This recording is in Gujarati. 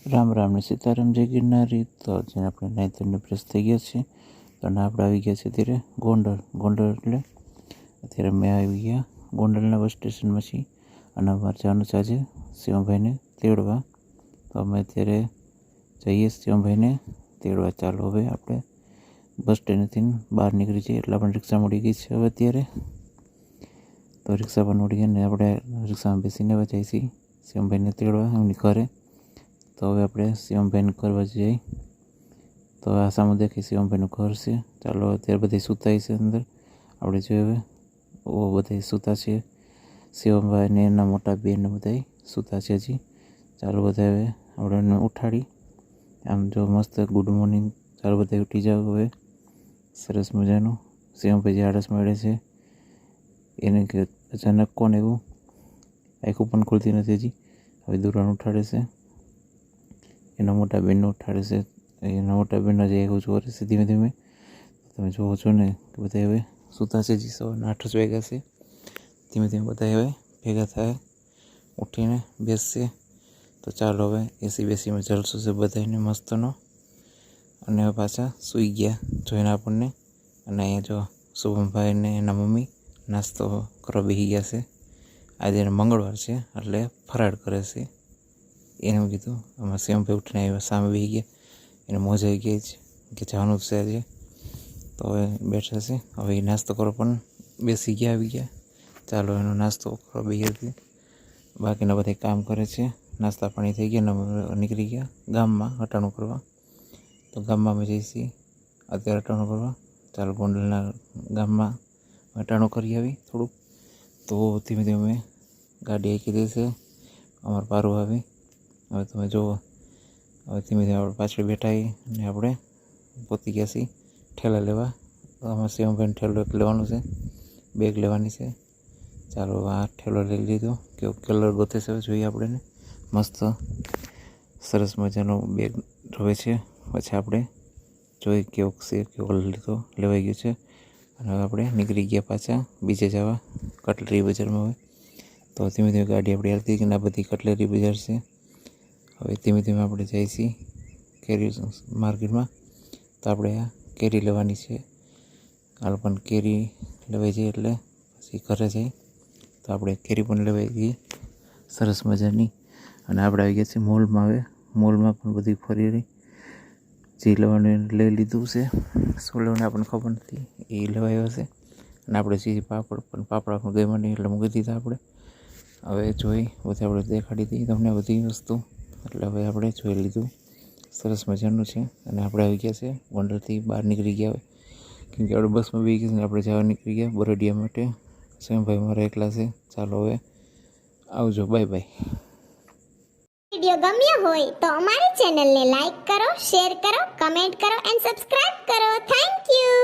રામ રામ ને સીતારામ જય ગિરનારી। તો જેને આપણે નાઈતરને પ્રેસ થઈ ગયા છે તો આપણે આવી ગયા છે અત્યારે ગોંડલ એટલે અત્યારે મેં આવી ગયા ગોંડલના બસ સ્ટેશનમાં છીએ અને અમારે જવાનું છે આજે શિવમભાઈને તેડવા। તો અમે અત્યારે જઈએ શિવમભાઈને તેડવા। ચાલો હવે આપણે બસ સ્ટેન્ડથી બહાર નીકળી જઈએ એટલે આપણે રિક્ષા મળી ગઈ છે હવે અત્યારે। તો રિક્ષા પર મળી ગઈ ને આપણે રિક્ષામાં બેસીને હવે જઈએ છીએ શિવમભાઈને તેડવા એમની ઘરે। તો હવે આપણે શિવમભાઈને કરવા જઈએ। તો આ સામે દેખી શિવમભાઈનું ઘર છે। ચાલો અત્યારે બધી સૂતા છે અંદર, આપણે જોઈએ હવે બધા સૂતા છે શિવમભાઈ ને એના મોટા બેન ને બધા સૂતા છે હજી। ચાલો બધા હવે આપણે એને ઉઠાડી આમ જો મસ્ત ગુડ મોર્નિંગ। ચાલો બધા ઉઠી જાઓ હવે, સરસ મજાનું। શિવમભાઈ જે આળસ મળે છે એને કે અચાનક કોણ એવું આંખું પણ ખુલતી નથી હજી। હવે દુરાણ ઉઠાડે છે, એના મોટા બેનને ઉઠાડે છે। એના મોટા બેનનો જે એવું જોવે છે ધીમે ધીમે, તમે જોવો છો ને કે બધા હવે સૂતા છે હજી સવારના 8 જ વાગ્યા છે। ધીમે ધીમે બધા હવે ભેગા થાય ઉઠીને બેસશે। તો ચાલો હવે એસી બેસીમાં જલસો છે બધાને મસ્તનો। અને હવે પાછા સૂઈ ગયા જોઈને આપણને। અને અહીંયા જો શુભમભાઈ ને એના મમ્મી નાસ્તો કરવા બેસી ગયા છે। આજે મંગળવાર છે એટલે ફરાળ કરે છે એને કીધું। આમાં શિવમભાઈ ઉઠીને આવ્યા, સામે બેસી ગયા, એને મોજ આવી ગઈ છે કે જવાનું છે આજે। તો હવે બેઠા છે, હવે એ નાસ્તો કરવા પણ બેસી ગયા, આવી ગયા। ચાલો એનો નાસ્તો કરવા બેસી હતી, બાકીના બધા કામ કરે છે। નાસ્તા પાણી થઈ ગયા, નીકળી ગયા ગામમાં હટાણું કરવા। તો ગામમાં અમે જઈશી અત્યારે હટાણું કરવા। ચાલો ગોંડલના ગામમાં હટાણું કરી આવી થોડુંક। તો ધીમે ધીમે ગાડી આંકી દેશે અમારા પારો આવી। હવે તમે જુઓ, હવે ધીમે ધીમે આપણે પાછળ બેઠા અને આપણે પહોંચી ગયા છીએ ઠેલા લેવા। આમાં શિવમભાઈને ઠેલો એક લેવાનું છે, બેગ લેવાની છે। ચાલો આ ઠેલો લઈ લીધો, કેવો કલર ગોતે છે જોઈએ આપણે, મસ્ત સરસ મજાનો બેગ રહે છે। પછી આપણે જોઈ કેવો છે, કેવો કલર લીધો લેવાઈ ગયો છે। અને હવે આપણે નીકળી ગયા પાછા બીજે જવા કટલેરી બજારમાં। હવે તો ધીમે ધીમે ગાડી આપણે હાલતી કે ના બધી કટલેરી બજાર છે। હવે ધીમે ધીમે આપણે જઈએ છીએ કેરી માર્કેટમાં। તો આપણે આ કેરી લેવાની છે, હાલ પણ કેરી લેવાઈ જઈએ એટલે પછી ઘરે જઈ તો આપણે કેરી પણ લેવાઈ ગઈ સરસ મજાની। અને આપણે આવી ગયા છીએ મોલમાં। હવે મોલમાં પણ બધી ફરી રહી, જે લેવાનું એને લઈ લીધું છે, શું લેવાનું આપણને ખબર નથી એ લેવાયો હશે। અને આપણે જે પાપડ પણ ગઈ નહીં એટલે મૂકી દીધા આપણે। હવે જોઈ બધી આપણે દેખાડી દઈએ તમને બધી વસ્તુ, એટલે હવે આપણે જોઈ લીધું, સરસ મજાનું છે। અને આપણે આવી ગયા છે ગોંડલથી બહાર નીકળી ગયા, કેમ કે આપણે બસમાં બેસી ગયા ને આપણે જવા નીકળી ગયા બરોડિયા માટે। શિવમભાઈ મારા એકલા છે। ચાલો હવે આવજો, બાય બાય। વિડિયો ગમ્યો હોય તો અમારી ચેનલને લાઈક કરો, શેર કરો, કમેન્ટ કરો એન્ડ સબસ્ક્રાઇબ કરો। Thank you.